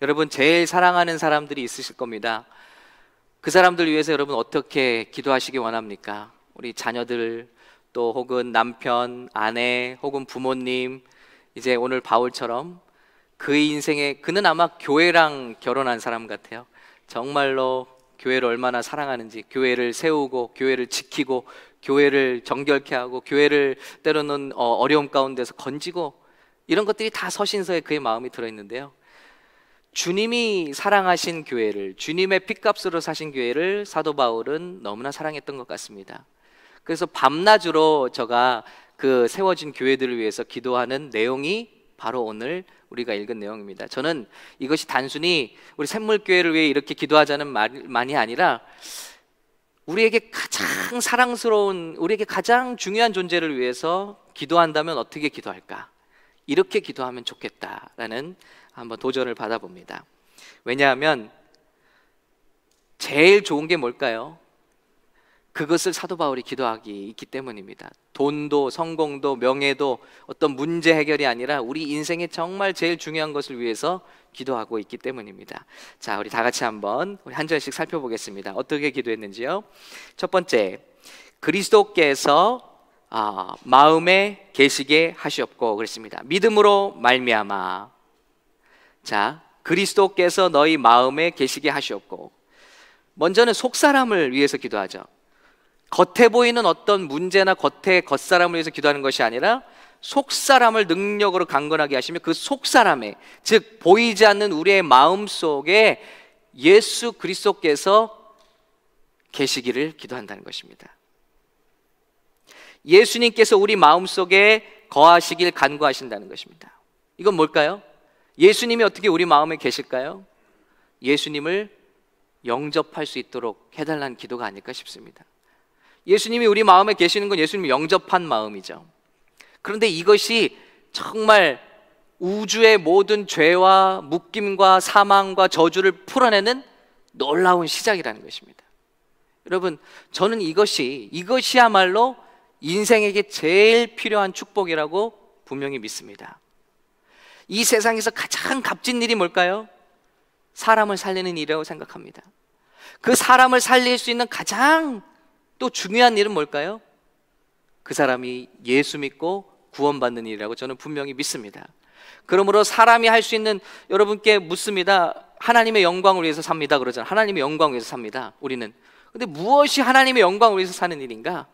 여러분 제일 사랑하는 사람들이 있으실 겁니다. 그 사람들 위해서 여러분 어떻게 기도하시기 원합니까? 우리 자녀들, 또 혹은 남편, 아내, 혹은 부모님, 이제 오늘 바울처럼 그의 인생에, 그는 아마 교회랑 결혼한 사람 같아요. 정말로 교회를 얼마나 사랑하는지, 교회를 세우고 교회를 지키고 교회를 정결케 하고 교회를 때로는 어려움 가운데서 건지고, 이런 것들이 다 서신서에 그의 마음이 들어있는데요, 주님이 사랑하신 교회를, 주님의 핏값으로 사신 교회를 사도 바울은 너무나 사랑했던 것 같습니다. 그래서 밤낮으로 저가 그 세워진 교회들을 위해서 기도하는 내용이 바로 오늘 우리가 읽은 내용입니다. 저는 이것이 단순히 우리 샘물교회를 위해 이렇게 기도하자는 말만이 아니라 우리에게 가장 사랑스러운, 우리에게 가장 중요한 존재를 위해서 기도한다면 어떻게 기도할까? 이렇게 기도하면 좋겠다라는 한번 도전을 받아봅니다. 왜냐하면 제일 좋은 게 뭘까요? 그것을 사도 바울이 기도하기 있기 때문입니다. 돈도 성공도 명예도 어떤 문제 해결이 아니라 우리 인생에 정말 제일 중요한 것을 위해서 기도하고 있기 때문입니다. 자, 우리 다 같이 한번 우리 한 절씩 살펴보겠습니다. 어떻게 기도했는지요? 첫 번째, 그리스도께서 마음에 계시게 하시옵고 그랬습니다. 믿음으로 말미암아. 자, 그리스도께서 너희 마음에 계시게 하시옵고. 먼저는 속사람을 위해서 기도하죠. 겉에 보이는 어떤 문제나 겉사람을 위해서 기도하는 것이 아니라 속사람을 능력으로 강건하게 하시며 그 속사람에, 즉 보이지 않는 우리의 마음 속에 예수 그리스도께서 계시기를 기도한다는 것입니다. 예수님께서 우리 마음 속에 거하시길 간구하신다는 것입니다. 이건 뭘까요? 예수님이 어떻게 우리 마음에 계실까요? 예수님을 영접할 수 있도록 해달라는 기도가 아닐까 싶습니다. 예수님이 우리 마음에 계시는 건 예수님을 영접한 마음이죠. 그런데 이것이 정말 우주의 모든 죄와 묶임과 사망과 저주를 풀어내는 놀라운 시작이라는 것입니다. 여러분, 저는 이것이야말로 인생에게 제일 필요한 축복이라고 분명히 믿습니다. 이 세상에서 가장 값진 일이 뭘까요? 사람을 살리는 일이라고 생각합니다. 그 사람을 살릴 수 있는 가장 또 중요한 일은 뭘까요? 그 사람이 예수 믿고 구원받는 일이라고 저는 분명히 믿습니다. 그러므로 사람이 할 수 있는, 여러분께 묻습니다. 하나님의 영광을 위해서 삽니다 그러잖아요. 하나님의 영광을 위해서 삽니다, 우리는. 근데 무엇이 하나님의 영광을 위해서 사는 일인가?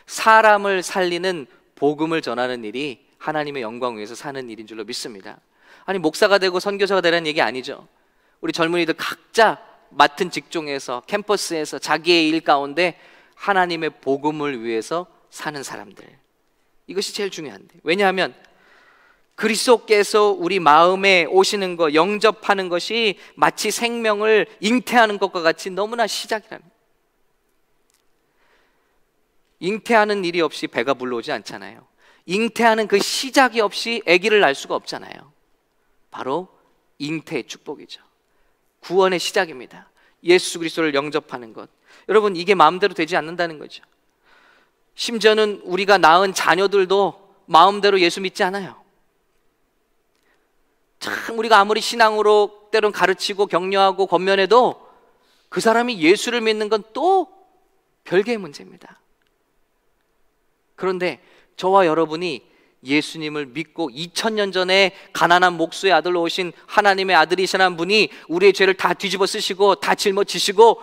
사람을 살리는 복음을 전하는 일이 하나님의 영광을 위해서 사는 일인 줄로 믿습니다. 아니, 목사가 되고 선교사가 되라는 얘기 아니죠. 우리 젊은이들 각자 맡은 직종에서, 캠퍼스에서 자기의 일 가운데 하나님의 복음을 위해서 사는 사람들, 이것이 제일 중요한데, 왜냐하면 그리스도께서 우리 마음에 오시는 것, 영접하는 것이 마치 생명을 잉태하는 것과 같이 너무나 시작이랍니다. 잉태하는 일이 없이 배가 불러오지 않잖아요. 잉태하는 그 시작이 없이 아기를 낳을 수가 없잖아요. 바로 잉태의 축복이죠. 구원의 시작입니다. 예수 그리스도를 영접하는 것. 여러분, 이게 마음대로 되지 않는다는 거죠. 심지어는 우리가 낳은 자녀들도 마음대로 예수 믿지 않아요. 참, 우리가 아무리 신앙으로 때론 가르치고 격려하고 권면해도 그 사람이 예수를 믿는 건 또 별개의 문제입니다. 그런데 저와 여러분이 예수님을 믿고 2000년 전에 가난한 목수의 아들로 오신 하나님의 아들이시라는 분이 우리의 죄를 다 뒤집어 쓰시고 다 짊어지시고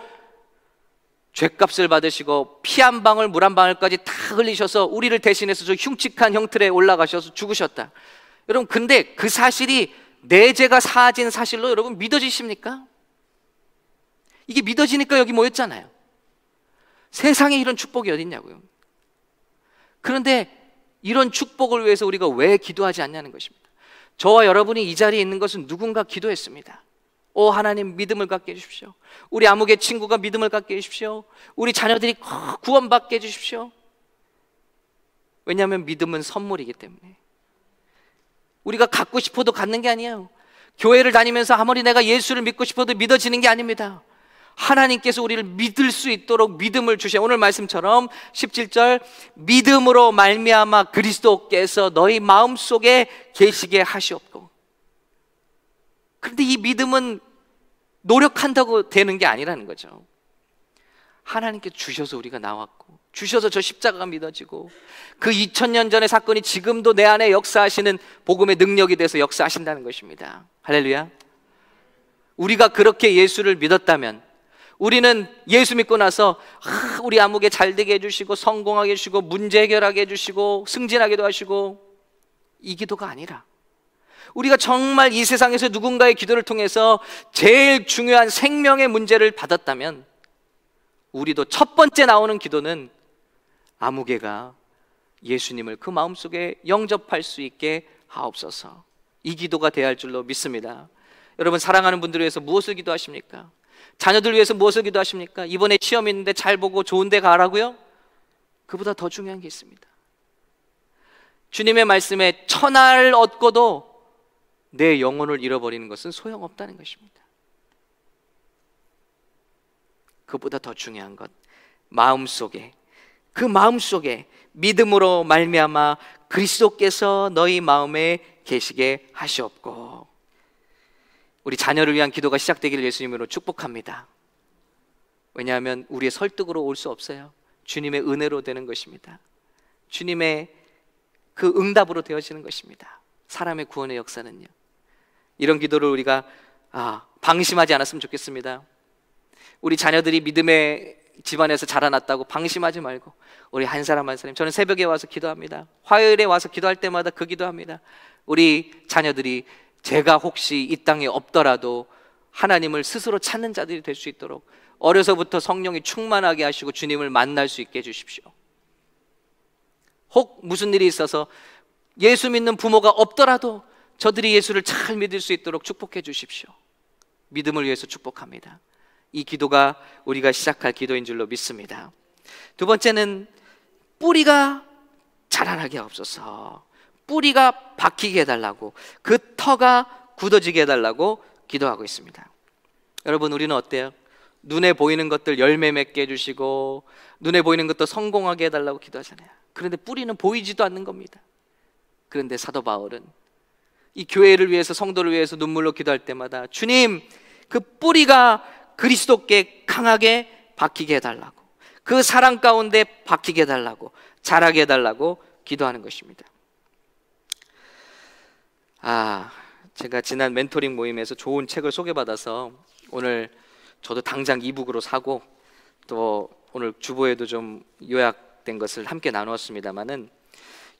죄값을 받으시고 피 한 방울 물 한 방울까지 다 흘리셔서 우리를 대신해서 저 흉측한 형틀에 올라가셔서 죽으셨다. 여러분, 근데 그 사실이 내 죄가 사하진 사실로 여러분 믿어지십니까? 이게 믿어지니까 여기 모였잖아요. 세상에 이런 축복이 어디 있냐고요. 그런데 이런 축복을 위해서 우리가 왜 기도하지 않냐는 것입니다. 저와 여러분이 이 자리에 있는 것은 누군가 기도했습니다. 오 하나님, 믿음을 갖게 해주십시오. 우리 아무개 친구가 믿음을 갖게 해주십시오. 우리 자녀들이 구원받게 해주십시오. 왜냐하면 믿음은 선물이기 때문에. 우리가 갖고 싶어도 갖는 게 아니에요. 교회를 다니면서 아무리 내가 예수를 믿고 싶어도 믿어지는 게 아닙니다. 하나님께서 우리를 믿을 수 있도록 믿음을 주셔. 오늘 말씀처럼 17절, 믿음으로 말미암아 그리스도께서 너희 마음속에 계시게 하시옵고. 그런데 이 믿음은 노력한다고 되는 게 아니라는 거죠. 하나님께서 주셔서 우리가 나왔고, 주셔서 저 십자가가 믿어지고, 그 2000년 전의 사건이 지금도 내 안에 역사하시는 복음의 능력이 돼서 역사하신다는 것입니다. 할렐루야. 우리가 그렇게 예수를 믿었다면, 우리는 예수 믿고 나서 우리 아무개 잘 되게 해주시고, 성공하게 해주시고, 문제 해결하게 해주시고, 승진하게도 하시고, 이 기도가 아니라 우리가 정말 이 세상에서 누군가의 기도를 통해서 제일 중요한 생명의 문제를 받았다면, 우리도 첫 번째 나오는 기도는 아무개가 예수님을 그 마음속에 영접할 수 있게 하옵소서. 이 기도가 돼야 할 줄로 믿습니다. 여러분, 사랑하는 분들을 위해서 무엇을 기도하십니까? 자녀들 위해서 무엇을 기도하십니까? 이번에 시험 있는데 잘 보고 좋은 데 가라고요? 그보다 더 중요한 게 있습니다. 주님의 말씀에 천하를 얻고도 내 영혼을 잃어버리는 것은 소용없다는 것입니다. 그보다 더 중요한 것, 마음속에, 그 마음속에 믿음으로 말미암아 그리스도께서 너희 마음에 계시게 하시옵고. 우리 자녀를 위한 기도가 시작되기를 예수님으로 축복합니다. 왜냐하면 우리의 설득으로 올 수 없어요. 주님의 은혜로 되는 것입니다. 주님의 그 응답으로 되어지는 것입니다. 사람의 구원의 역사는요. 이런 기도를 우리가 방심하지 않았으면 좋겠습니다. 우리 자녀들이 믿음의 집안에서 자라났다고 방심하지 말고 우리 한 사람 한 사람, 저는 새벽에 와서 기도합니다. 화요일에 와서 기도할 때마다 그 기도합니다. 우리 자녀들이 제가 혹시 이 땅에 없더라도 하나님을 스스로 찾는 자들이 될 수 있도록 어려서부터 성령이 충만하게 하시고 주님을 만날 수 있게 해주십시오. 혹 무슨 일이 있어서 예수 믿는 부모가 없더라도 저들이 예수를 잘 믿을 수 있도록 축복해 주십시오. 믿음을 위해서 축복합니다. 이 기도가 우리가 시작할 기도인 줄로 믿습니다. 두 번째는 뿌리가 자라나게 하옵소서. 뿌리가 박히게 해달라고, 그 터가 굳어지게 해달라고 기도하고 있습니다. 여러분, 우리는 어때요? 눈에 보이는 것들 열매 맺게 해주시고, 눈에 보이는 것도 성공하게 해달라고 기도하잖아요. 그런데 뿌리는 보이지도 않는 겁니다. 그런데 사도 바울은 이 교회를 위해서, 성도를 위해서 눈물로 기도할 때마다 주님, 그 뿌리가 그리스도께 강하게 박히게 해달라고, 그 사랑 가운데 박히게 해달라고, 자라게 해달라고 기도하는 것입니다. 제가 지난 멘토링 모임에서 좋은 책을 소개받아서 오늘 저도 당장 이북으로 사고, 또 오늘 주보에도 좀 요약된 것을 함께 나누었습니다마는,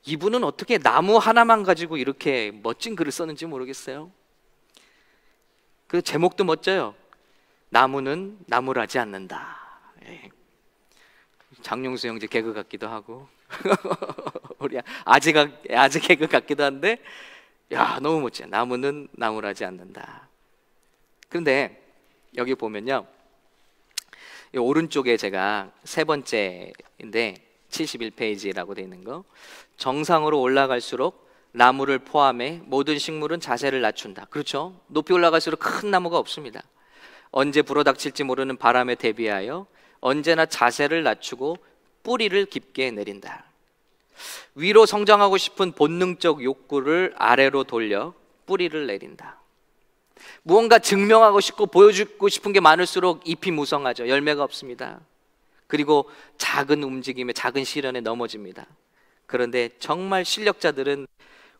이분은 어떻게 나무 하나만 가지고 이렇게 멋진 글을 썼는지 모르겠어요. 그 제목도 멋져요. 나무는 나무라지 않는다. 장용수 형제 개그 같기도 하고 우리 아재 개그 같기도 한데, 야, 너무 멋져요. 나무는 나무라지 않는다. 그런데 여기 보면요, 이 오른쪽에 제가 세 번째인데 71페이지라고 되어 있는 거, 정상으로 올라갈수록 나무를 포함해 모든 식물은 자세를 낮춘다. 그렇죠? 높이 올라갈수록 큰 나무가 없습니다. 언제 불어닥칠지 모르는 바람에 대비하여 언제나 자세를 낮추고 뿌리를 깊게 내린다. 위로 성장하고 싶은 본능적 욕구를 아래로 돌려 뿌리를 내린다. 무언가 증명하고 싶고 보여주고 싶은 게 많을수록 잎이 무성하죠. 열매가 없습니다. 그리고 작은 움직임에, 작은 시련에 넘어집니다. 그런데 정말 실력자들은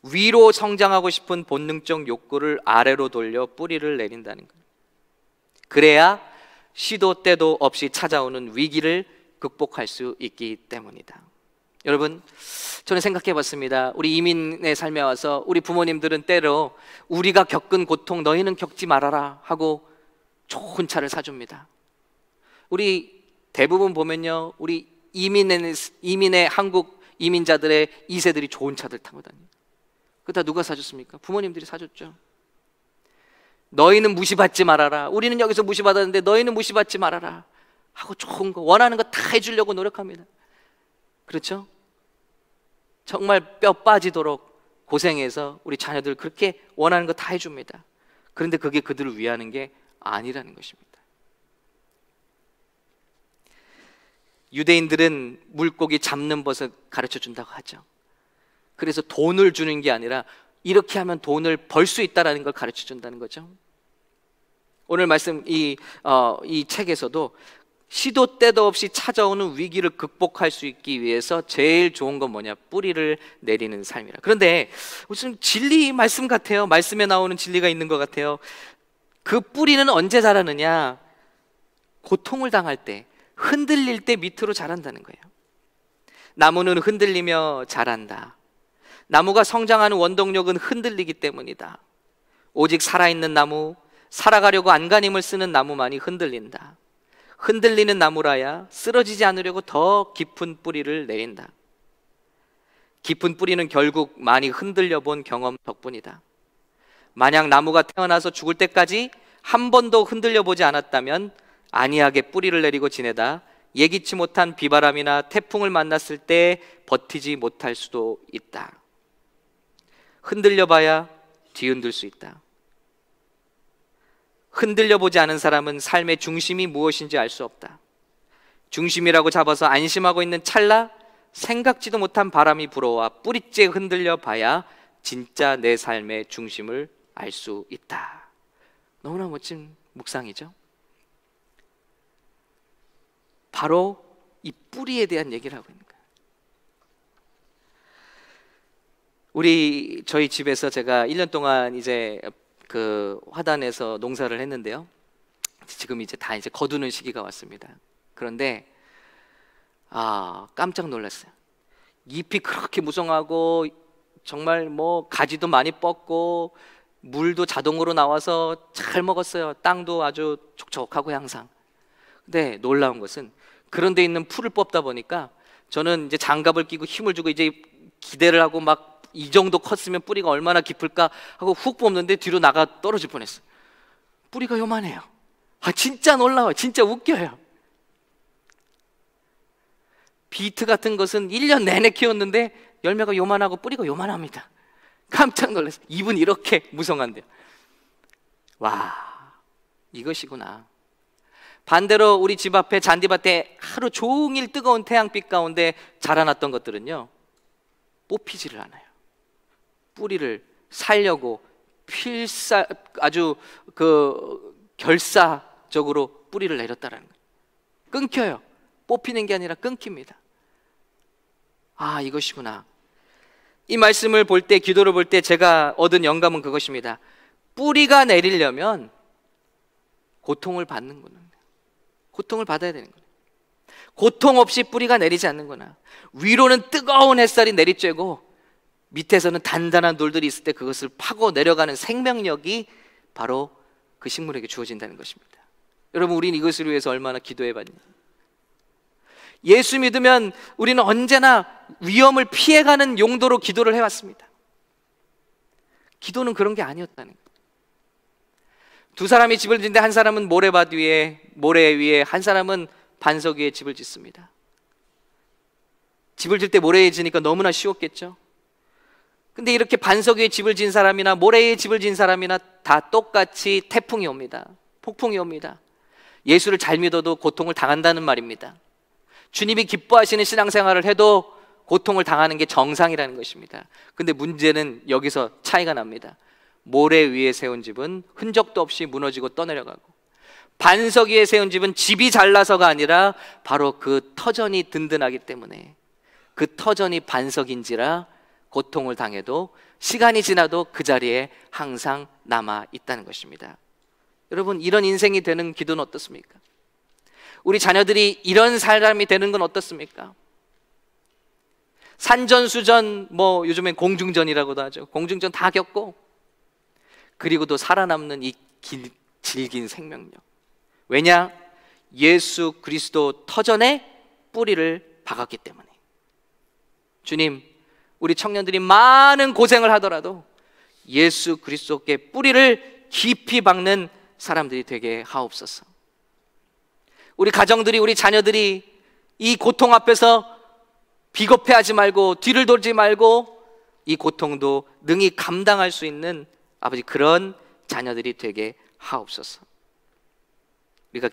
위로 성장하고 싶은 본능적 욕구를 아래로 돌려 뿌리를 내린다는 거예요. 그래야 시도 때도 없이 찾아오는 위기를 극복할 수 있기 때문이다. 여러분, 저는 생각해 봤습니다. 우리 이민의 삶에 와서 우리 부모님들은 때로 우리가 겪은 고통 너희는 겪지 말아라 하고 좋은 차를 사줍니다. 우리 대부분 보면요, 우리 이민의 한국 이민자들의 2세들이 좋은 차들 타고 다녀요. 그거 다 누가 사줬습니까? 부모님들이 사줬죠. 너희는 무시받지 말아라. 우리는 여기서 무시받았는데 너희는 무시받지 말아라 하고 좋은 거, 원하는 거 다 해주려고 노력합니다. 그렇죠? 정말 뼈 빠지도록 고생해서 우리 자녀들 그렇게 원하는 거 다 해줍니다. 그런데 그게 그들을 위하는 게 아니라는 것입니다. 유대인들은 물고기 잡는 법을 가르쳐 준다고 하죠. 그래서 돈을 주는 게 아니라 이렇게 하면 돈을 벌 수 있다는 걸 가르쳐 준다는 거죠. 오늘 말씀 이 책에서도 시도 때도 없이 찾아오는 위기를 극복할 수 있기 위해서 제일 좋은 건 뭐냐? 뿌리를 내리는 삶이라. 그런데 무슨 진리 말씀 같아요. 말씀에 나오는 진리가 있는 것 같아요. 그 뿌리는 언제 자라느냐? 고통을 당할 때, 흔들릴 때 밑으로 자란다는 거예요. 나무는 흔들리며 자란다. 나무가 성장하는 원동력은 흔들리기 때문이다. 오직 살아있는 나무, 살아가려고 안간힘을 쓰는 나무만이 흔들린다. 흔들리는 나무라야 쓰러지지 않으려고 더 깊은 뿌리를 내린다. 깊은 뿌리는 결국 많이 흔들려 본 경험 덕분이다. 만약 나무가 태어나서 죽을 때까지 한 번도 흔들려 보지 않았다면 안이하게 뿌리를 내리고 지내다 예기치 못한 비바람이나 태풍을 만났을 때 버티지 못할 수도 있다. 흔들려 봐야 뒤흔들 수 있다. 흔들려 보지 않은 사람은 삶의 중심이 무엇인지 알 수 없다. 중심이라고 잡아서 안심하고 있는 찰나 생각지도 못한 바람이 불어와 뿌리째 흔들려 봐야 진짜 내 삶의 중심을 알 수 있다. 너무나 멋진 묵상이죠. 바로 이 뿌리에 대한 얘기를 하고 있는 거예요. 저희 집에서 제가 1년 동안 이제 그 화단에서 농사를 했는데요. 지금 이제 다 거두는 시기가 왔습니다. 그런데 깜짝 놀랐어요. 잎이 그렇게 무성하고 정말 뭐 가지도 많이 뻗고 물도 자동으로 나와서 잘 먹었어요. 땅도 아주 촉촉하고 항상. 근데 놀라운 것은 그런 데 있는 풀을 뽑다 보니까 저는 이제 장갑을 끼고 힘을 주고 이제 기대를 하고 막 이 정도 컸으면 뿌리가 얼마나 깊을까 하고 훅 뽑는데 뒤로 나가 떨어질 뻔했어요. 뿌리가 요만해요. 진짜 놀라워요. 진짜 웃겨요. 비트 같은 것은 1년 내내 키웠는데 열매가 요만하고 뿌리가 요만합니다. 깜짝 놀랐어요. 잎은 이렇게 무성한데요. 와, 이것이구나. 반대로 우리 집 앞에 잔디밭에 하루 종일 뜨거운 태양빛 가운데 자라났던 것들은요, 뽑히지를 않아요. 뿌리를 살려고 아주 결사적으로 뿌리를 내렸다라는 거예요. 끊겨요. 뽑히는 게 아니라 끊깁니다. 이것이구나. 이 말씀을 볼 때, 기도를 볼 때 제가 얻은 영감은 그것입니다. 뿌리가 내리려면 고통을 받는구나. 고통을 받아야 되는 거예요. 고통 없이 뿌리가 내리지 않는구나. 위로는 뜨거운 햇살이 내리쬐고 밑에서는 단단한 돌들이 있을 때 그것을 파고 내려가는 생명력이 바로 그 식물에게 주어진다는 것입니다. 여러분, 우리는 이것을 위해서 얼마나 기도해봤냐. 예수 믿으면 우리는 언제나 위험을 피해가는 용도로 기도를 해왔습니다. 기도는 그런 게 아니었다는 거예요. 두 사람이 집을 짓는데 한 사람은 모래 위에, 한 사람은 반석 위에 집을 짓습니다. 집을 질 때 모래에 지니까 너무나 쉬웠겠죠. 근데 이렇게 반석 위에 집을 진 사람이나 모래 위에 집을 진 사람이나 다 똑같이 태풍이 옵니다. 폭풍이 옵니다. 예수를 잘 믿어도 고통을 당한다는 말입니다. 주님이 기뻐하시는 신앙생활을 해도 고통을 당하는 게 정상이라는 것입니다. 근데 문제는 여기서 차이가 납니다. 모래 위에 세운 집은 흔적도 없이 무너지고 떠내려가고, 반석 위에 세운 집은 집이 잘나서가 아니라 바로 그 터전이 든든하기 때문에, 그 터전이 반석인지라 고통을 당해도 시간이 지나도 그 자리에 항상 남아 있다는 것입니다. 여러분, 이런 인생이 되는 기도는 어떻습니까? 우리 자녀들이 이런 사람이 되는 건 어떻습니까? 산전수전, 요즘엔 공중전이라고도 하죠. 공중전 다 겪고, 그리고도 살아남는 이 질긴 생명력. 왜냐? 예수 그리스도 터전에 뿌리를 박았기 때문에. 주님, 우리 청년들이 많은 고생을 하더라도 예수 그리스도께 뿌리를 깊이 박는 사람들이 되게 하옵소서. 우리 가정들이, 우리 자녀들이 이 고통 앞에서 비겁해하지 말고 뒤를 돌지 말고 이 고통도 능히 감당할 수 있는 아버지, 그런 자녀들이 되게 하옵소서. 우리가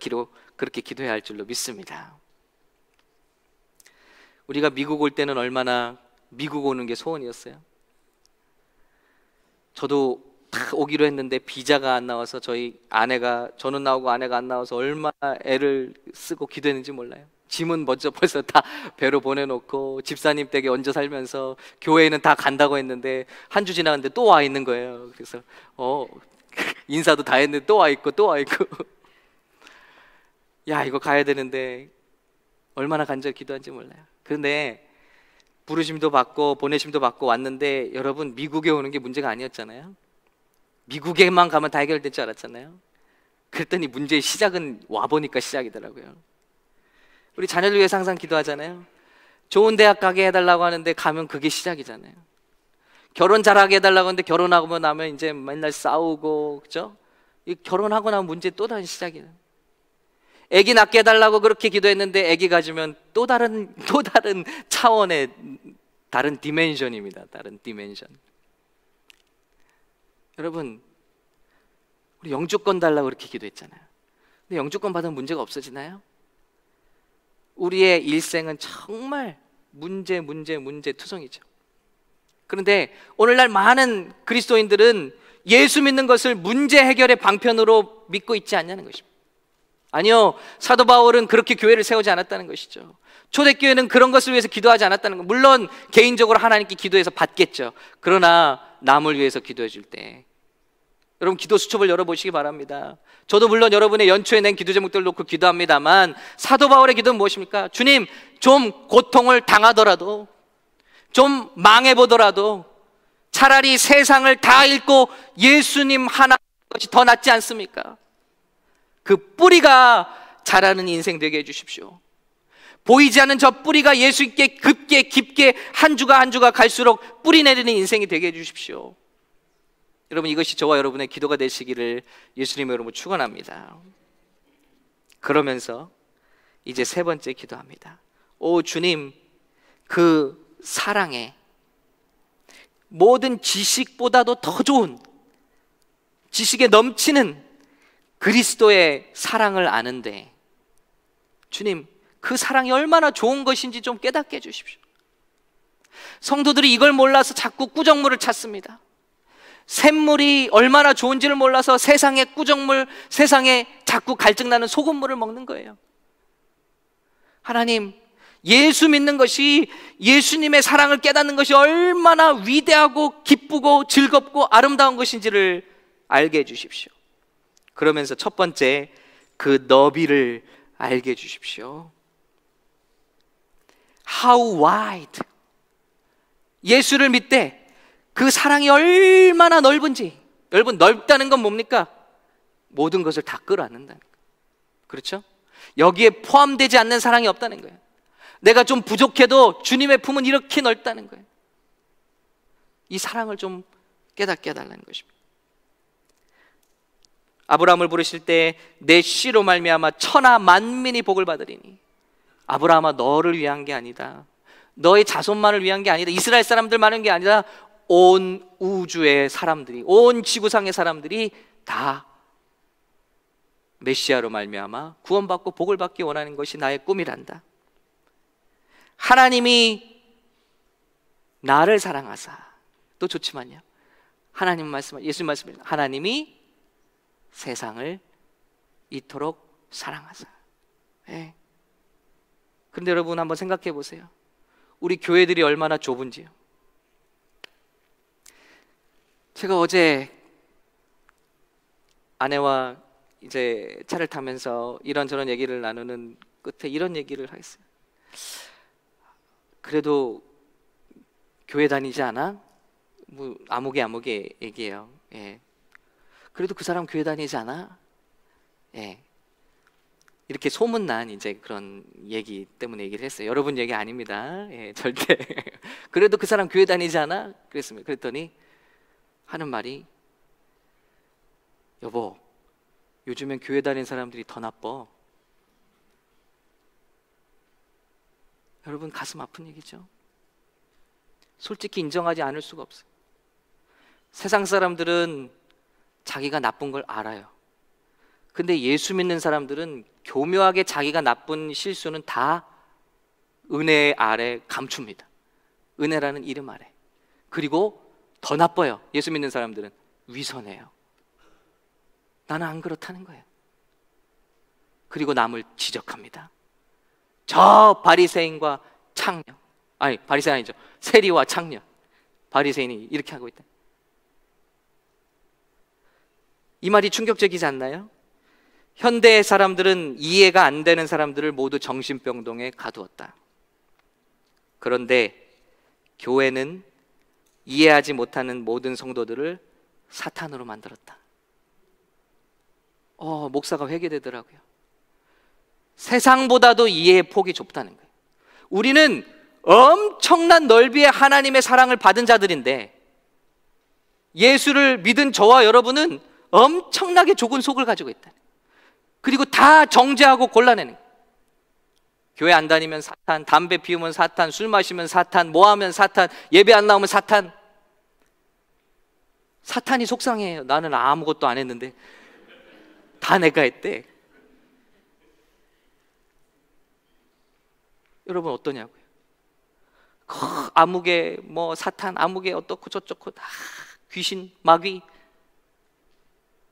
그렇게 기도해야 할 줄로 믿습니다. 우리가 미국 올 때는 얼마나 미국 오는 게 소원이었어요. 저도 다 오기로 했는데 비자가 안 나와서 저는 나오고 아내가 안 나와서 얼마나 애를 쓰고 기도했는지 몰라요. 짐은 먼저 벌써 다 배로 보내놓고 집사님 댁에 얹어 살면서 교회에는 다 간다고 했는데 한 주 지나갔는데 또 와 있는 거예요. 그래서 인사도 다 했는데 또 와 있고 또 와 있고 야, 이거 가야 되는데 얼마나 간절히 기도한지 몰라요. 그런데 부르심도 받고 보내심도 받고 왔는데 여러분, 미국에 오는 게 문제가 아니었잖아요. 미국에만 가면 다 해결될 줄 알았잖아요. 그랬더니 문제의 시작은 와보니까 시작이더라고요. 우리 자녀들 위해서 항상 기도하잖아요. 좋은 대학 가게 해달라고 하는데 가면 그게 시작이잖아요. 결혼 잘하게 해달라고 하는데 결혼하고 나면 이제 맨날 싸우고, 그죠? 결혼하고 나면 문제 또 다른 시작이에요. 아기 낳게 해달라고 그렇게 기도했는데 아기 가지면 또 다른 차원의 다른 디멘션입니다. 다른 디멘션. 여러분, 우리 영주권 달라고 그렇게 기도했잖아요. 근데 영주권 받으면 문제가 없어지나요? 우리의 일생은 정말 문제 투성이죠. 그런데 오늘날 많은 그리스도인들은 예수 믿는 것을 문제 해결의 방편으로 믿고 있지 않냐는 것입니다. 아니요, 사도 바울은 그렇게 교회를 세우지 않았다는 것이죠. 초대교회는 그런 것을 위해서 기도하지 않았다는 것. 물론 개인적으로 하나님께 기도해서 받겠죠. 그러나 남을 위해서 기도해 줄 때 여러분, 기도 수첩을 열어보시기 바랍니다. 저도 물론 여러분의 연초에 낸 기도 제목들을 놓고 기도합니다만, 사도 바울의 기도는 무엇입니까? 주님, 좀 고통을 당하더라도, 좀 망해보더라도 차라리 세상을 다 잃고 예수님 하나 것이 더 낫지 않습니까? 그 뿌리가 자라는 인생 되게 해주십시오. 보이지 않는 저 뿌리가 예수 있게 깊게 한 주가 갈수록 뿌리 내리는 인생이 되게 해주십시오. 여러분, 이것이 저와 여러분의 기도가 되시기를 예수님의 이름으로 축원합니다. 그러면서 이제 세 번째 기도합니다. 오 주님, 그 사랑에 모든 지식보다도 더 좋은, 지식에 넘치는 그리스도의 사랑을 아는데, 주님, 그 사랑이 얼마나 좋은 것인지 좀 깨닫게 해주십시오. 성도들이 이걸 몰라서 자꾸 꾸정물을 찾습니다. 샘물이 얼마나 좋은지를 몰라서 세상의 꾸정물, 세상에 자꾸 갈증나는 소금물을 먹는 거예요. 하나님, 예수 믿는 것이, 예수님의 사랑을 깨닫는 것이 얼마나 위대하고 기쁘고 즐겁고 아름다운 것인지를 알게 해주십시오. 그러면서 첫 번째, 그 너비를 알게 해주십시오. How wide, 예수를 믿되 그 사랑이 얼마나 넓은지. 여러분, 넓다는 건 뭡니까? 모든 것을 다 끌어안는다는 거예요. 그렇죠? 여기에 포함되지 않는 사랑이 없다는 거예요. 내가 좀 부족해도 주님의 품은 이렇게 넓다는 거예요. 이 사랑을 좀 깨닫게 해달라는 것입니다. 아브라함을 부르실 때 내 씨로 말미암아 천하 만민이 복을 받으리니, 아브라함아, 너를 위한 게 아니다, 너의 자손만을 위한 게 아니다, 이스라엘 사람들만을 위한 게 아니라 온 우주의 사람들이, 온 지구상의 사람들이 다 메시아로 말미암아 구원받고 복을 받기 원하는 것이 나의 꿈이란다. 하나님이 나를 사랑하사, 또 좋지만요, 하나님 말씀, 예수님 말씀입니다. 하나님이 세상을 이토록 사랑하사. 네. 그런데 여러분, 한번 생각해 보세요. 우리 교회들이 얼마나 좁은지요. 제가 어제 아내와 이제 차를 타면서 이런저런 얘기를 나누는 끝에 이런 얘기를 하겠어요. 그래도 교회 다니지 않아? 뭐 아무개 얘기해요. 예. 그래도 그 사람 교회 다니지 않아? 예. 이렇게 소문난 이제 그런 얘기 때문에 얘기를 했어요. 여러분 얘기 아닙니다. 예, 절대. 그래도 그 사람 교회 다니지 않아? 그랬습니다. 그랬더니 하는 말이, 여보, 요즘엔 교회 다니는 사람들이 더 나빠. 여러분, 가슴 아픈 얘기죠. 솔직히 인정하지 않을 수가 없어요. 세상 사람들은 자기가 나쁜 걸 알아요. 근데 예수 믿는 사람들은 교묘하게 자기가 나쁜 실수는 다 은혜 아래 감춥니다. 은혜라는 이름 아래. 그리고 더 나빠요. 예수 믿는 사람들은 위선해요. 나는 안 그렇다는 거예요. 그리고 남을 지적합니다. 저 바리새인과 창녀, 아니 바리새인 아니죠, 세리와 창녀, 바리새인이 이렇게 하고 있다. 이 말이 충격적이지 않나요? 현대의 사람들은 이해가 안 되는 사람들을 모두 정신병동에 가두었다. 그런데 교회는 이해하지 못하는 모든 성도들을 사탄으로 만들었다. 목사가 회개되더라고요. 세상보다도 이해의 폭이 좁다는 거예요. 우리는 엄청난 넓이의 하나님의 사랑을 받은 자들인데, 예수를 믿은 저와 여러분은 엄청나게 좁은 속을 가지고 있다. 그리고 다 정죄하고 골라내는 거예요. 교회 안 다니면 사탄, 담배 피우면 사탄, 술 마시면 사탄, 뭐 하면 사탄, 예배 안 나오면 사탄. 사탄이 속상해요. 나는 아무것도 안 했는데 다 내가 했대. 여러분 어떠냐고요? 아무개 뭐 사탄, 아무개 어떻고 저쩌고 다 귀신, 마귀,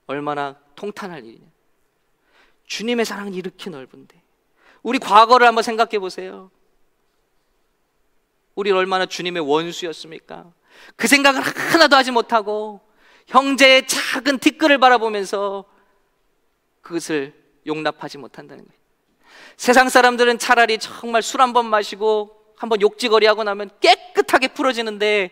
얼마나 통탄할 일이냐. 주님의 사랑은 이렇게 넓은데, 우리 과거를 한번 생각해 보세요. 우리 얼마나 주님의 원수였습니까? 그 생각을 하나도 하지 못하고 형제의 작은 티끌을 바라보면서 그것을 용납하지 못한다는 거예요. 세상 사람들은 차라리 정말 술 한 번 마시고 한번 욕지거리하고 나면 깨끗하게 풀어지는데,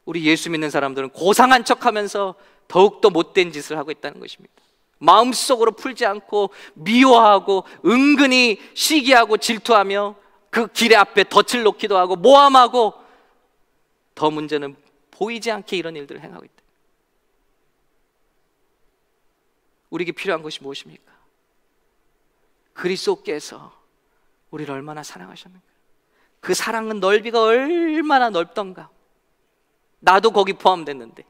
우리 예수 믿는 사람들은 고상한 척하면서 더욱더 못된 짓을 하고 있다는 것입니다. 마음속으로 풀지 않고 미워하고 은근히 시기하고 질투하며 그 길의 앞에 덫을 놓기도 하고 모함하고, 더 문제는 보이지 않게 이런 일들을 행하고 있다. 우리에게 필요한 것이 무엇입니까? 그리스도께서 우리를 얼마나 사랑하셨는가. 그 사랑은 넓이가 얼마나 넓던가. 나도 거기 포함됐는데,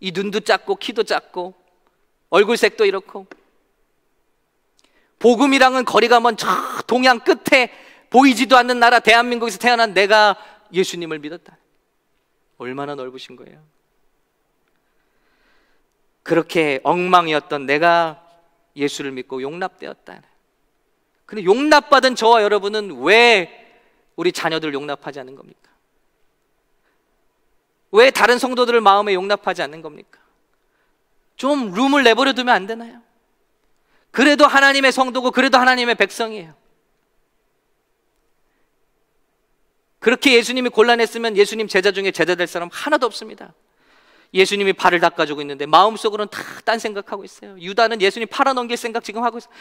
이 눈도 작고 키도 작고 얼굴색도 이렇고, 복음이랑은 거리가 먼 저 동양 끝에 보이지도 않는 나라 대한민국에서 태어난 내가 예수님을 믿었다. 얼마나 넓으신 거예요. 그렇게 엉망이었던 내가 예수를 믿고 용납되었다. 근데 용납받은 저와 여러분은 왜 우리 자녀들을 용납하지 않는 겁니까? 왜 다른 성도들을 마음에 용납하지 않는 겁니까? 좀 룸을 내버려 두면 안 되나요? 그래도 하나님의 성도고 그래도 하나님의 백성이에요. 그렇게 예수님이 곤란했으면 예수님 제자 중에 제자 될 사람 하나도 없습니다. 예수님이 발을 닦아주고 있는데 마음속으로는 다 딴 생각하고 있어요. 유다는 예수님 팔아넘길 생각 지금 하고 있어요.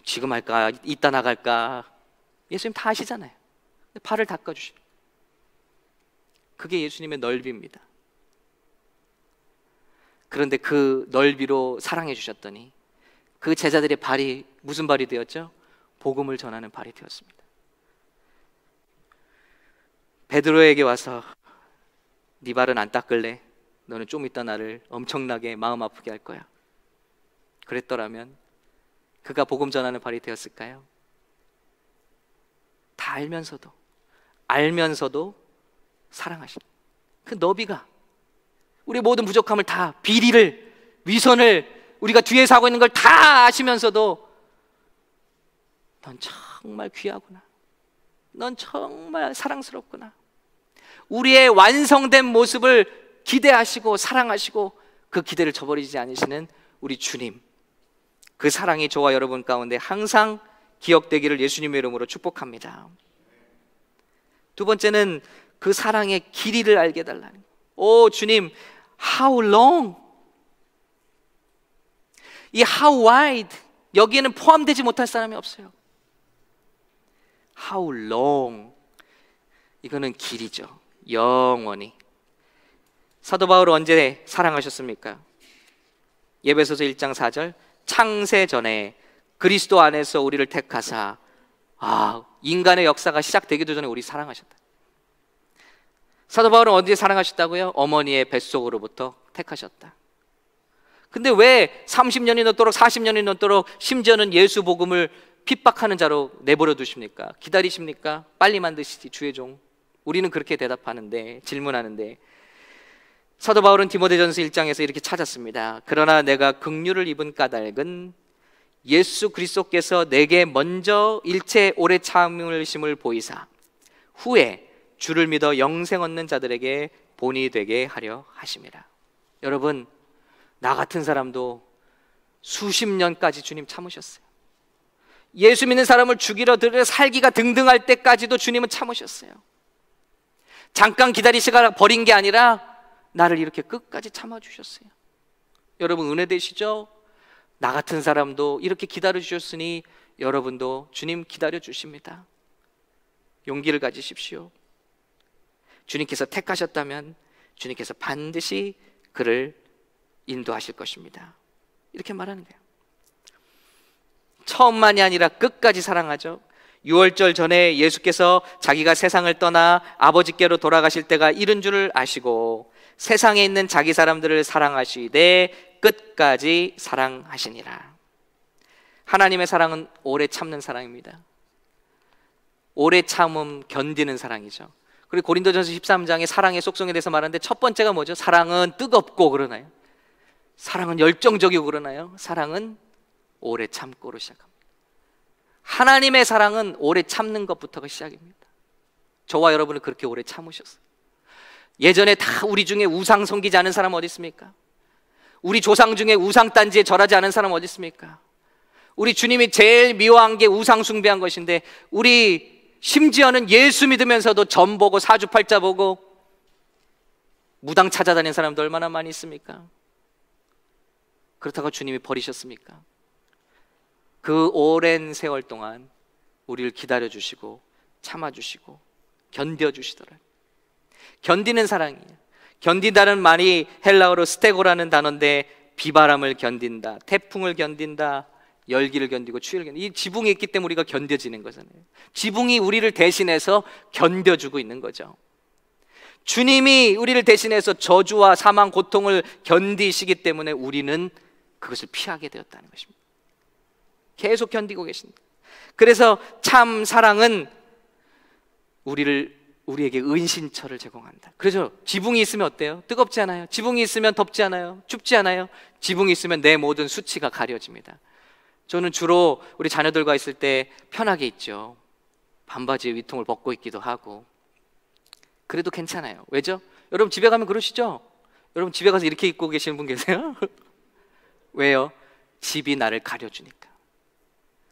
지금 할까? 이따 나갈까? 예수님 다 아시잖아요. 발을 닦아주시죠. 그게 예수님의 넓이입니다. 그런데 그 넓이로 사랑해 주셨더니 그 제자들의 발이 무슨 발이 되었죠? 복음을 전하는 발이 되었습니다. 베드로에게 와서 네 발은 안 닦을래? 너는 좀 이따 나를 엄청나게 마음 아프게 할 거야. 그랬더라면 그가 복음 전하는 발이 되었을까요? 다 알면서도 사랑하신 그 너비가, 우리 모든 부족함을 다, 비리를, 위선을, 우리가 뒤에서 하고 있는 걸 다 아시면서도 넌 정말 귀하구나, 넌 정말 사랑스럽구나, 우리의 완성된 모습을 기대하시고 사랑하시고 그 기대를 저버리지 않으시는 우리 주님, 그 사랑이 저와 여러분 가운데 항상 기억되기를 예수님의 이름으로 축복합니다. 두 번째는 그 사랑의 길이를 알게 해달라는, 오 주님, how long, 이 how wide, 여기에는 포함되지 못할 사람이 없어요. how long, 이거는 길이죠. 영원히. 사도 바울은 언제 사랑하셨습니까? 에베소서 1장 4절, 창세 전에 그리스도 안에서 우리를 택하사, 인간의 역사가 시작되기도 전에 우리 사랑하셨다. 사도 바울은 언제 사랑하셨다고요? 어머니의 뱃속으로부터 택하셨다. 근데 왜 30년이 넘도록 40년이 넘도록 심지어는 예수 복음을 핍박하는 자로 내버려 두십니까? 기다리십니까? 빨리 만드시지 주의 종. 우리는 그렇게 대답하는데, 질문하는데, 사도 바울은 디모데전서 1장에서 이렇게 찾았습니다. 그러나 내가 긍휼을 입은 까닭은 예수 그리스도께서 내게 먼저 일체 오래 참으심을 보이사 후에 주를 믿어 영생 얻는 자들에게 본이 되게 하려 하심이라. 여러분, 나 같은 사람도 수십 년까지 주님 참으셨어요. 예수 믿는 사람을 죽이려 들여 살기가 등등할 때까지도 주님은 참으셨어요. 잠깐 기다리시다가 버린 게 아니라 나를 이렇게 끝까지 참아주셨어요. 여러분, 은혜 되시죠? 나 같은 사람도 이렇게 기다려주셨으니 여러분도 주님 기다려주십니다. 용기를 가지십시오. 주님께서 택하셨다면 주님께서 반드시 그를 인도하실 것입니다. 이렇게 말하는 거예요. 처음만이 아니라 끝까지 사랑하죠. 유월절 전에 예수께서 자기가 세상을 떠나 아버지께로 돌아가실 때가 이른 줄을 아시고 세상에 있는 자기 사람들을 사랑하시되 끝까지 사랑하시니라. 하나님의 사랑은 오래 참는 사랑입니다. 오래 참음, 견디는 사랑이죠. 그리고 고린도전서 13장에 사랑의 속성에 대해서 말하는데 첫 번째가 뭐죠? 사랑은 뜨겁고 그러나요? 사랑은 열정적이고 그러나요? 사랑은 오래 참고로 시작합니다. 하나님의 사랑은 오래 참는 것부터가 시작입니다. 저와 여러분은 그렇게 오래 참으셨어요. 예전에 다 우리 중에 우상 섬기지 않은 사람 어디 있습니까? 우리 조상 중에 우상 단지에 절하지 않은 사람 어디 있습니까? 우리 주님이 제일 미워한 게 우상 숭배한 것인데, 우리 심지어는 예수 믿으면서도 점 보고 사주팔자 보고 무당 찾아다니는 사람도 얼마나 많이 있습니까? 그렇다고 주님이 버리셨습니까? 그 오랜 세월 동안 우리를 기다려주시고 참아주시고 견뎌주시더라. 견디는 사랑이에요. 견딘다는 말이 헬라어로 스테고라는 단어인데, 비바람을 견딘다, 태풍을 견딘다, 열기를 견디고 추위를 견딘다. 이 지붕이 있기 때문에 우리가 견뎌지는 거잖아요. 지붕이 우리를 대신해서 견뎌주고 있는 거죠. 주님이 우리를 대신해서 저주와 사망, 고통을 견디시기 때문에 우리는 그것을 피하게 되었다는 것입니다. 계속 견디고 계십니다. 그래서 참 사랑은 우리에게 은신처를 제공한다. 그래서 지붕이 있으면 어때요? 뜨겁지 않아요? 지붕이 있으면 덥지 않아요? 춥지 않아요? 지붕이 있으면 내 모든 수치가 가려집니다. 저는 주로 우리 자녀들과 있을 때 편하게 있죠. 반바지에 위통을 벗고 있기도 하고. 그래도 괜찮아요. 왜죠? 여러분 집에 가면 그러시죠? 여러분 집에 가서 이렇게 입고 계시는 분 계세요? 왜요? 집이 나를 가려주니까.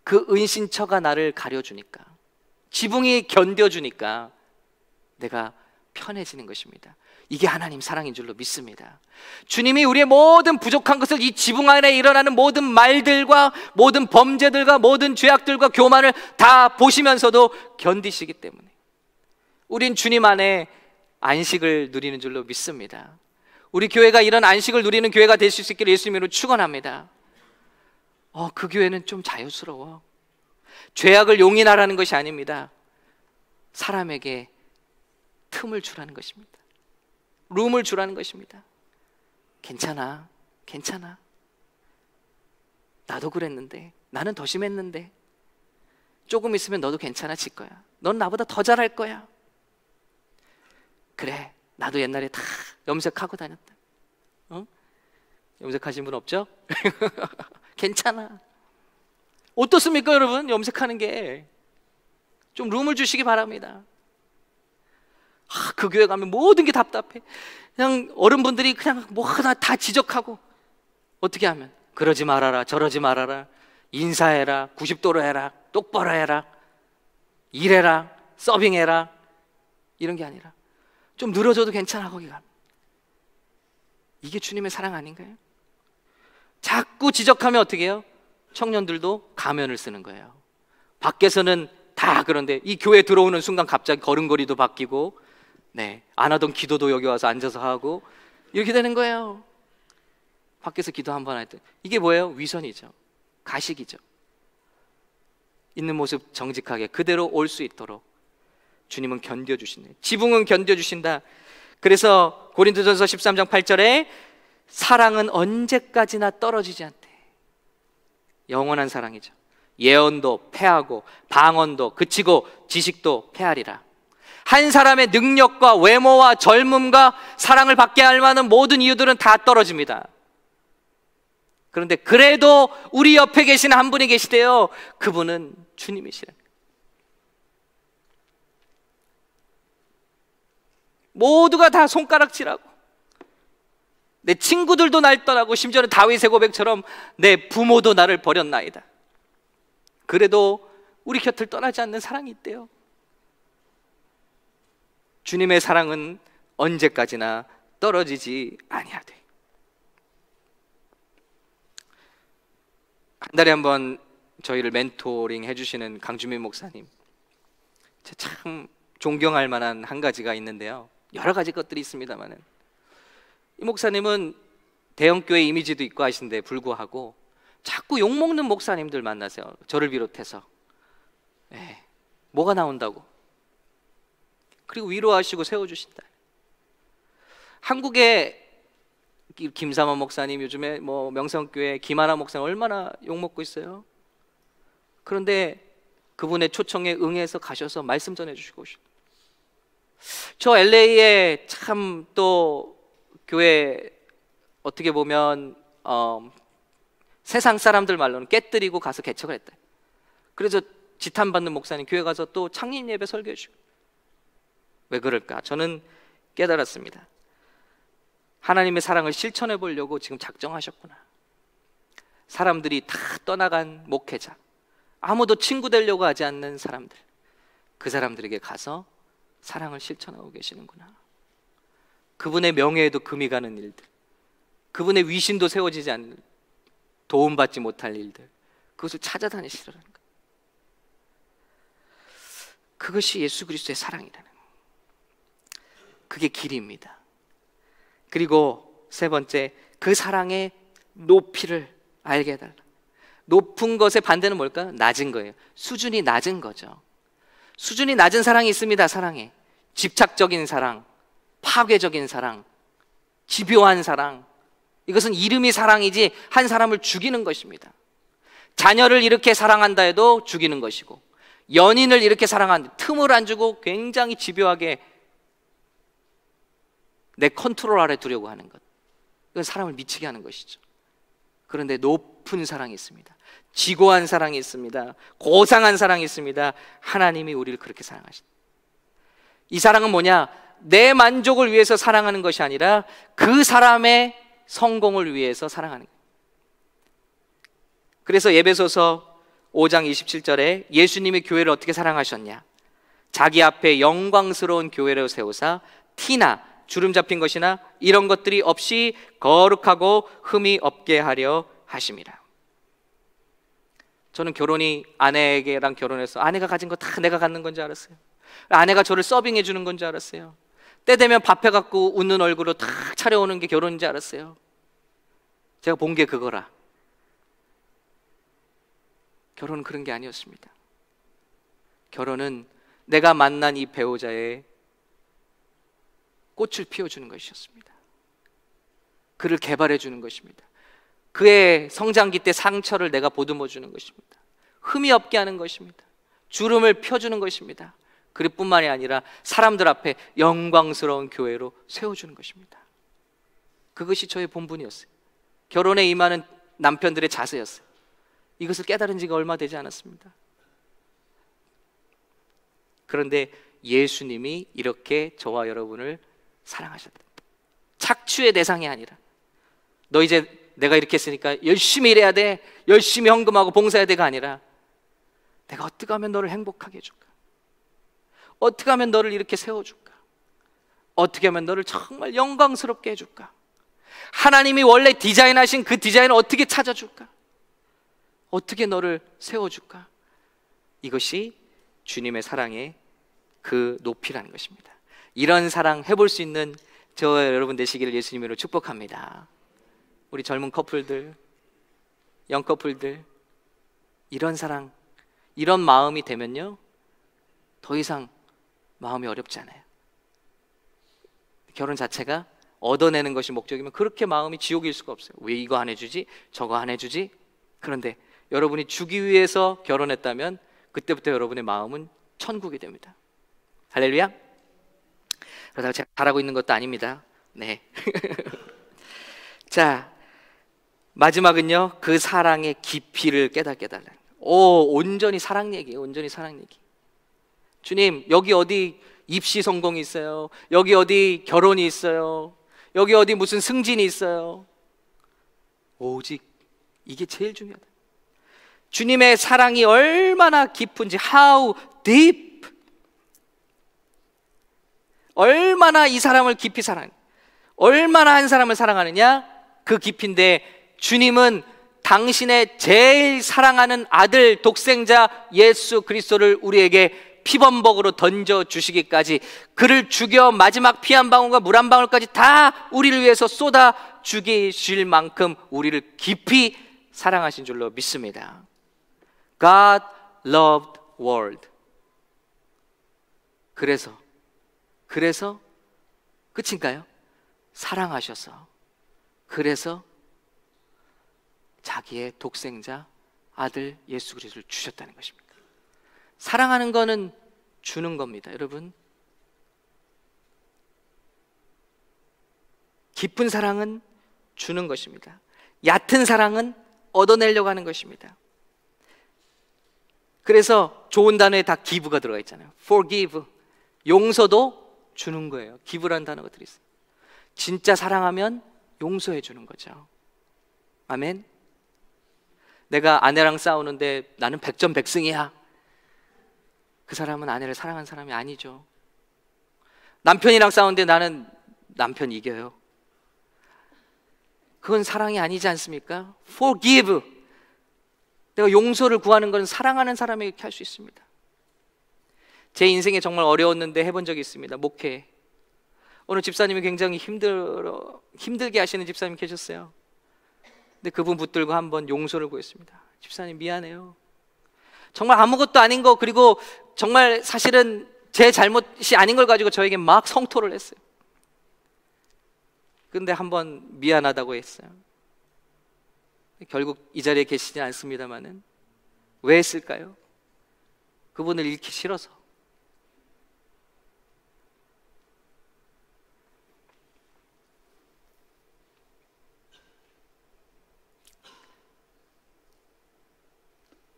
그 은신처가 나를 가려주니까, 지붕이 견뎌주니까 내가 편해지는 것입니다. 이게 하나님 사랑인 줄로 믿습니다. 주님이 우리의 모든 부족한 것을 이 지붕 안에 일어나는 모든 말들과 모든 범죄들과 모든 죄악들과 교만을 다 보시면서도 견디시기 때문에 우린 주님 안에 안식을 누리는 줄로 믿습니다. 우리 교회가 이런 안식을 누리는 교회가 될 수 있기를 예수님으로 축원합니다. 그 교회는 좀 자유스러워. 죄악을 용인하라는 것이 아닙니다. 사람에게 틈을 주라는 것입니다. 룸을 주라는 것입니다. 괜찮아, 괜찮아. 나도 그랬는데, 나는 더 심했는데, 조금 있으면 너도 괜찮아질 거야. 넌 나보다 더 잘할 거야. 그래, 나도 옛날에 다 염색하고 다녔다. 염색하신 분 없죠? 괜찮아. 어떻습니까 여러분? 염색하는 게 좀 룸을 주시기 바랍니다. 그 교회 가면 모든 게 답답해. 그냥 어른분들이 그냥 뭐 하나 다 지적하고, 어떻게 하면 그러지 말아라, 저러지 말아라, 인사해라, 90도로 해라, 똑바로 해라, 일해라, 서빙해라, 이런 게 아니라 좀 늘어져도 괜찮아. 거기 가면 이게 주님의 사랑 아닌가요? 자꾸 지적하면 어떻게 해요? 청년들도 가면을 쓰는 거예요. 밖에서는 다 그런데 이 교회 들어오는 순간 갑자기 걸음걸이도 바뀌고, 안 하던 기도도 여기 와서 앉아서 하고, 이렇게 되는 거예요. 밖에서 기도 한번 할 때 이게 뭐예요? 위선이죠. 가식이죠. 있는 모습 정직하게 그대로 올 수 있도록 주님은 견뎌주시네. 지붕은 견뎌주신다. 그래서 고린도전서 13장 8절에 사랑은 언제까지나 떨어지지 않대. 영원한 사랑이죠. 예언도 패하고 방언도 그치고 지식도 패하리라. 한 사람의 능력과 외모와 젊음과 사랑을 받게 할 만한 모든 이유들은 다 떨어집니다. 그런데 그래도 우리 옆에 계시는 한 분이 계시대요. 그분은 주님이시라. 모두가 다 손가락질하고 내 친구들도 날 떠나고 심지어는 다윗의 고백처럼 내 부모도 나를 버렸나이다. 그래도 우리 곁을 떠나지 않는 사랑이 있대요. 주님의 사랑은 언제까지나 떨어지지 아니하되. 한 달에 한 번 저희를 멘토링 해주시는 강주민 목사님, 참 존경할 만한 한 가지가 있는데요. 여러 가지 것들이 있습니다만은 이 목사님은 대형교회 이미지도 있고 하신데 불구하고 자꾸 욕먹는 목사님들 만나세요. 저를 비롯해서. 뭐가 나온다고. 그리고 위로하시고 세워주신다. 한국의 김삼원 목사님, 요즘에 뭐 명성교회 김하나 목사님 얼마나 욕먹고 있어요. 그런데 그분의 초청에 응해서 가셔서 말씀 전해주시고 오십니다. 저 LA에 참 또 교회 어떻게 보면 세상 사람들 말로는 깨뜨리고 가서 개척을 했다. 그래서 지탄받는 목사님 교회 가서 또 창립 예배 설교해 주고. 왜 그럴까? 저는 깨달았습니다. 하나님의 사랑을 실천해 보려고 지금 작정하셨구나. 사람들이 다 떠나간 목회자, 아무도 친구 되려고 하지 않는 사람들, 그 사람들에게 가서 사랑을 실천하고 계시는구나. 그분의 명예에도 금이 가는 일들, 그분의 위신도 세워지지 않는, 도움받지 못할 일들, 그것을 찾아다니시라는 것. 그것이 예수 그리스도의 사랑이라는 것. 그게 길입니다. 그리고 세 번째, 그 사랑의 높이를 알게 해달라. 높은 것의 반대는 뭘까요? 낮은 거예요. 수준이 낮은 거죠. 수준이 낮은 사랑이 있습니다. 사랑에 집착적인 사랑, 파괴적인 사랑, 집요한 사랑, 이것은 이름이 사랑이지 한 사람을 죽이는 것입니다. 자녀를 이렇게 사랑한다 해도 죽이는 것이고, 연인을 이렇게 사랑한다, 틈을 안 주고 굉장히 집요하게 내 컨트롤 아래 두려고 하는 것, 이건 사람을 미치게 하는 것이죠. 그런데 높은 사랑이 있습니다. 지고한 사랑이 있습니다. 고상한 사랑이 있습니다. 하나님이 우리를 그렇게 사랑하신다. 이 사랑은 뭐냐? 내 만족을 위해서 사랑하는 것이 아니라 그 사람의 성공을 위해서 사랑하는 거예요. 그래서 에베소서 5장 27절에 예수님이 교회를 어떻게 사랑하셨냐? 자기 앞에 영광스러운 교회를 세우사 티나 주름 잡힌 것이나 이런 것들이 없이 거룩하고 흠이 없게 하려 하심이라. 저는 결혼이 아내에게랑 결혼해서 아내가 가진 거 다 내가 갖는 건지 알았어요. 아내가 저를 서빙해 주는 건지 알았어요. 때 되면 밥 해갖고 웃는 얼굴로 다 차려오는 게 결혼인지 알았어요. 제가 본 게 그거라. 결혼은 그런 게 아니었습니다. 결혼은 내가 만난 이 배우자의 꽃을 피워주는 것이었습니다. 그를 개발해 주는 것입니다. 그의 성장기 때 상처를 내가 보듬어 주는 것입니다. 흠이 없게 하는 것입니다. 주름을 펴주는 것입니다. 그뿐만이 아니라 사람들 앞에 영광스러운 교회로 세워주는 것입니다. 그것이 저의 본분이었어요. 결혼에 임하는 남편들의 자세였어요. 이것을 깨달은 지가 얼마 되지 않았습니다. 그런데 예수님이 이렇게 저와 여러분을 사랑하셨다. 착취의 대상이 아니라, 너 이제 내가 이렇게 했으니까 열심히 일해야 돼, 열심히 헌금하고 봉사해야 돼가 아니라, 내가 어떻게 하면 너를 행복하게 해줄까? 어떻게 하면 너를 이렇게 세워줄까? 어떻게 하면 너를 정말 영광스럽게 해줄까? 하나님이 원래 디자인하신 그 디자인을 어떻게 찾아줄까? 어떻게 너를 세워줄까? 이것이 주님의 사랑의 그 높이라는 것입니다. 이런 사랑 해볼 수 있는 저와 여러분 되시기를 예수님으로 축복합니다. 우리 젊은 커플들, 영커플들, 이런 사랑, 이런 마음이 되면요, 더 이상 마음이 어렵지 않아요. 결혼 자체가 얻어내는 것이 목적이면 그렇게 마음이 지옥일 수가 없어요. 왜 이거 안 해주지? 저거 안 해주지? 그런데 여러분이 주기 위해서 결혼했다면 그때부터 여러분의 마음은 천국이 됩니다. 할렐루야. 그러다가 제가 잘하고 있는 것도 아닙니다. 네. 자, 마지막은요, 그 사랑의 깊이를 깨닫게 달라는 거예요. 온전히 사랑 얘기예요. 온전히 사랑 얘기. 주님, 여기 어디 입시 성공이 있어요? 여기 어디 결혼이 있어요? 여기 어디 무슨 승진이 있어요? 오직 이게 제일 중요하다. 주님의 사랑이 얼마나 깊은지, how deep, 얼마나 이 사람을 깊이 사랑해, 얼마나 한 사람을 사랑하느냐, 그 깊이인데, 주님은 당신의 제일 사랑하는 아들 독생자 예수 그리스도를 우리에게 피범벅으로 던져주시기까지, 그를 죽여 마지막 피 한 방울과 물 한 방울까지 다 우리를 위해서 쏟아 죽이실 만큼 우리를 깊이 사랑하신 줄로 믿습니다. God loved world. 그래서 끝인가요? 사랑하셔서, 그래서 자기의 독생자 아들 예수 그리스도를 주셨다는 것입니다. 사랑하는 거는 주는 겁니다, 여러분. 깊은 사랑은 주는 것입니다. 얕은 사랑은 얻어내려고 하는 것입니다. 그래서 좋은 단어에 다 give가 들어가 있잖아요. forgive, 용서도 주는 거예요. give라는 단어가 들어있어요. 진짜 사랑하면 용서해 주는 거죠. 아멘. 내가 아내랑 싸우는데 나는 100점 100승이야. 그 사람은 아내를 사랑하는 사람이 아니죠. 남편이랑 싸우는데 나는 남편 이겨요. 그건 사랑이 아니지 않습니까? forgive, 내가 용서를 구하는 것은 사랑하는 사람에게 이렇게 할 수 있습니다. 제 인생에 정말 어려웠는데 해본 적이 있습니다. 목회. 어느 집사님이 굉장히 힘들게 하시는 집사님이 계셨어요. 근데 그분 붙들고 한번 용서를 구했습니다. 집사님 미안해요. 정말 아무것도 아닌 거, 그리고 정말 사실은 제 잘못이 아닌 걸 가지고 저에게 막 성토를 했어요. 근데 한번 미안하다고 했어요. 결국 이 자리에 계시지 않습니다만은 왜 했을까요? 그분을 잃기 싫어서.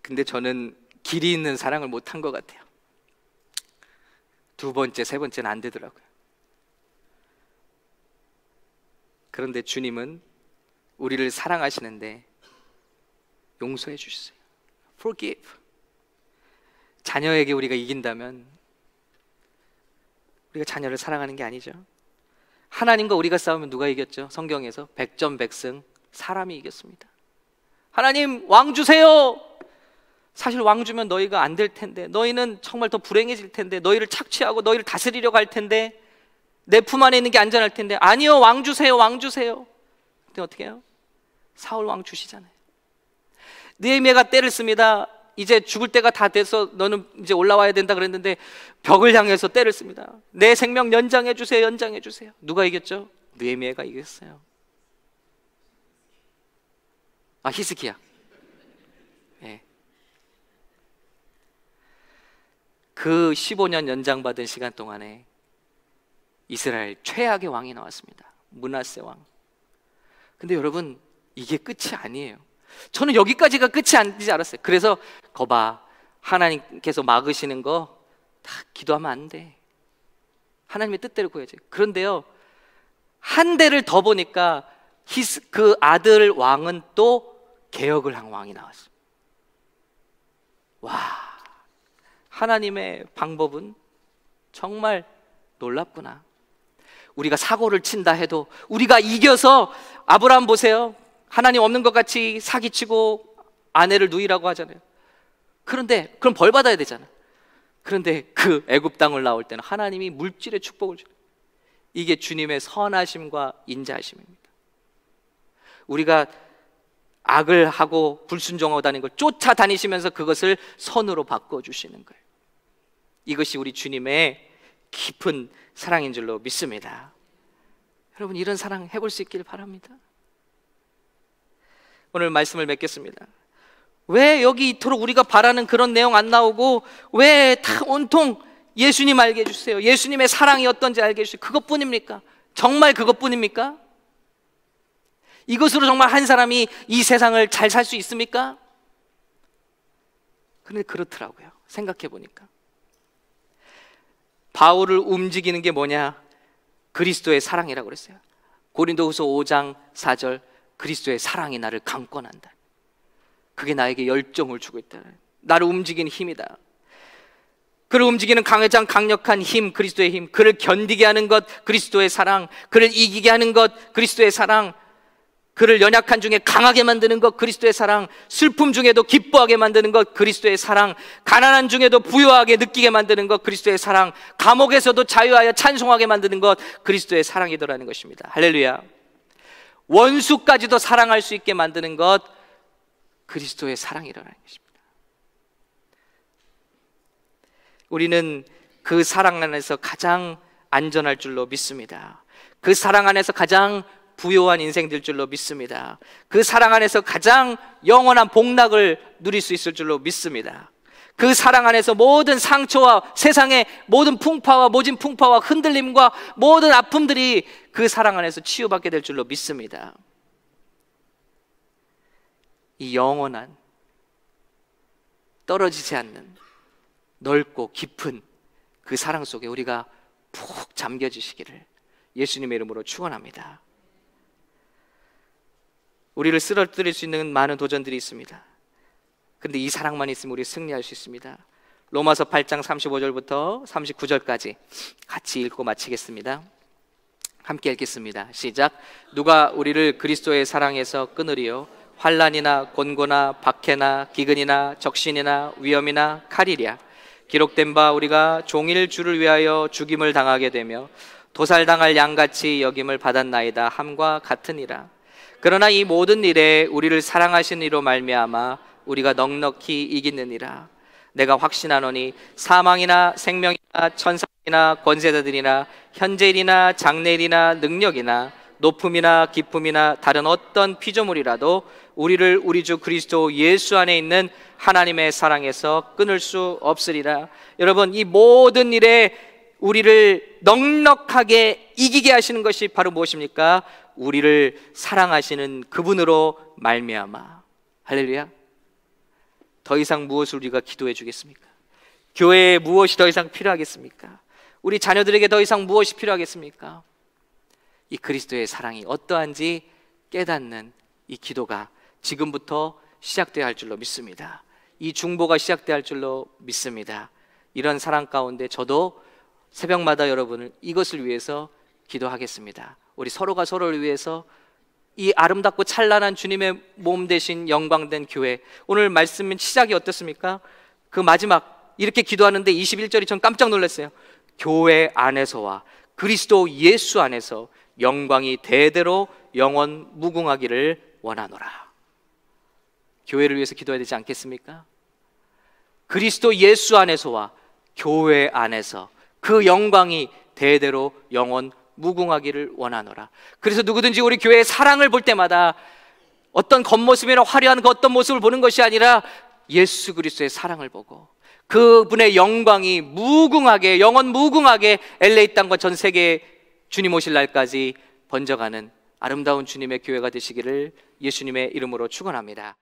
근데 저는 길이 있는 사랑을 못한 것 같아요. 두 번째, 세 번째는 안 되더라고요. 그런데 주님은 우리를 사랑하시는데 용서해 주셨어요. Forgive. 자녀에게 우리가 이긴다면 우리가 자녀를 사랑하는 게 아니죠. 하나님과 우리가 싸우면 누가 이겼죠? 성경에서 100점 100승 사람이 이겼습니다. 하나님 왕 주세요. 사실 왕 주면 너희가 안 될 텐데, 너희는 정말 더 불행해질 텐데, 너희를 착취하고 너희를 다스리려고 할 텐데, 내 품 안에 있는 게 안전할 텐데, 아니요 왕 주세요, 왕 주세요. 근데 어떻게 해요? 사울 왕 주시잖아요. 느헤미야가 때를 씁니다. 이제 죽을 때가 다 돼서 너는 이제 올라와야 된다 그랬는데 벽을 향해서 때를 씁니다. 내 생명 연장해 주세요, 연장해 주세요. 누가 이겼죠? 느헤미야가 이겼어요. 히스기야. 네. 그 15년 연장받은 시간 동안에 이스라엘 최악의 왕이 나왔습니다. 므낫세 왕. 근데 여러분, 이게 끝이 아니에요. 저는 여기까지가 끝이 아니지 알았어요. 그래서 거봐, 하나님께서 막으시는 거 다 기도하면 안 돼. 하나님의 뜻대로 구해야지. 그런데요, 한 대를 더 보니까 그 아들 왕은 또 개혁을 한 왕이 나왔어요. 와, 하나님의 방법은 정말 놀랍구나. 우리가 사고를 친다 해도 우리가 이겨서, 아브라함 보세요. 하나님 없는 것 같이 사기치고 아내를 누이라고 하잖아요. 그런데 그럼 벌 받아야 되잖아. 그런데 그 애굽 땅을 나올 때는 하나님이 물질의 축복을 줘요. 이게 주님의 선하심과 인자하심입니다. 우리가 악을 하고 불순종하고 다니는 걸 쫓아다니시면서 그것을 선으로 바꿔주시는 거예요. 이것이 우리 주님의 깊은 사랑인 줄로 믿습니다. 여러분, 이런 사랑 해볼 수 있길 바랍니다. 오늘 말씀을 맺겠습니다. 왜 여기 이토록 우리가 바라는 그런 내용 안 나오고 왜 다 온통 예수님 알게 해주세요. 예수님의 사랑이 어떤지 알게 해주세요. 그것뿐입니까? 정말 그것뿐입니까? 이것으로 정말 한 사람이 이 세상을 잘 살 수 있습니까? 그런데 그렇더라고요. 생각해 보니까 바울을 움직이는 게 뭐냐? 그리스도의 사랑이라고 그랬어요. 고린도후서 5장 4절, 그리스도의 사랑이 나를 강권한다. 그게 나에게 열정을 주고 있다. 나를 움직이는 힘이다. 그를 움직이는 가장 강력한 힘, 그리스도의 힘. 그를 견디게 하는 것, 그리스도의 사랑. 그를 이기게 하는 것, 그리스도의 사랑. 그를 연약한 중에 강하게 만드는 것, 그리스도의 사랑. 슬픔 중에도 기뻐하게 만드는 것, 그리스도의 사랑. 가난한 중에도 부유하게 느끼게 만드는 것, 그리스도의 사랑. 감옥에서도 자유하여 찬송하게 만드는 것, 그리스도의 사랑이더라는 것입니다. 할렐루야. 원수까지도 사랑할 수 있게 만드는 것, 그리스도의 사랑이라는 것입니다. 우리는 그 사랑 안에서 가장 안전할 줄로 믿습니다. 그 사랑 안에서 가장 부요한 인생 될 줄로 믿습니다. 그 사랑 안에서 가장 영원한 복락을 누릴 수 있을 줄로 믿습니다. 그 사랑 안에서 모든 상처와 세상의 모든 풍파와 모진 풍파와 흔들림과 모든 아픔들이 그 사랑 안에서 치유받게 될 줄로 믿습니다. 이 영원한 떨어지지 않는 넓고 깊은 그 사랑 속에 우리가 푹 잠겨지시기를 예수님의 이름으로 축원합니다. 우리를 쓰러뜨릴 수 있는 많은 도전들이 있습니다. 그런데 이 사랑만 있으면 우리 승리할 수 있습니다. 로마서 8장 35절부터 39절까지 같이 읽고 마치겠습니다. 함께 읽겠습니다. 시작. 누가 우리를 그리스도의 사랑에서 끊으리요? 환난이나 곤고나 박해나 기근이나 적신이나 위험이나 칼이랴. 기록된 바 우리가 종일 주를 위하여 죽임을 당하게 되며 도살당할 양같이 여김을 받았나이다 함과 같으니라. 그러나 이 모든 일에 우리를 사랑하신 이로 말미암아 우리가 넉넉히 이기느니라. 내가 확신하노니 사망이나 생명이나 천사이나 권세자들이나 현재일이나 장래일이나 능력이나 높음이나 기쁨이나 다른 어떤 피조물이라도 우리를 우리 주 그리스도 예수 안에 있는 하나님의 사랑에서 끊을 수 없으리라. 여러분, 이 모든 일에 우리를 넉넉하게 이기게 하시는 것이 바로 무엇입니까? 우리를 사랑하시는 그분으로 말미암아. 할렐루야. 더 이상 무엇을 우리가 기도해 주겠습니까? 교회에 무엇이 더 이상 필요하겠습니까? 우리 자녀들에게 더 이상 무엇이 필요하겠습니까? 이 그리스도의 사랑이 어떠한지 깨닫는 이 기도가 지금부터 시작되어야 할 줄로 믿습니다. 이 중보가 시작되어야 할 줄로 믿습니다. 이런 사랑 가운데 저도 새벽마다 여러분을 이것을 위해서 기도하겠습니다. 우리 서로가 서로를 위해서 이 아름답고 찬란한 주님의 몸 되신 영광된 교회, 오늘 말씀 시작이 어떻습니까? 그 마지막 이렇게 기도하는데 21절이 전 깜짝 놀랐어요. 교회 안에서와 그리스도 예수 안에서 영광이 대대로 영원 무궁하기를 원하노라. 교회를 위해서 기도해야 되지 않겠습니까? 그리스도 예수 안에서와 교회 안에서 그 영광이 대대로 영원 무궁하기를 원하노라. 그래서 누구든지 우리 교회의 사랑을 볼 때마다 어떤 겉모습이나 화려한 그 어떤 모습을 보는 것이 아니라 예수 그리스도의 사랑을 보고 그분의 영광이 무궁하게, 영원 무궁하게 LA 땅과 전 세계에 주님 오실 날까지 번져가는 아름다운 주님의 교회가 되시기를 예수님의 이름으로 축원합니다.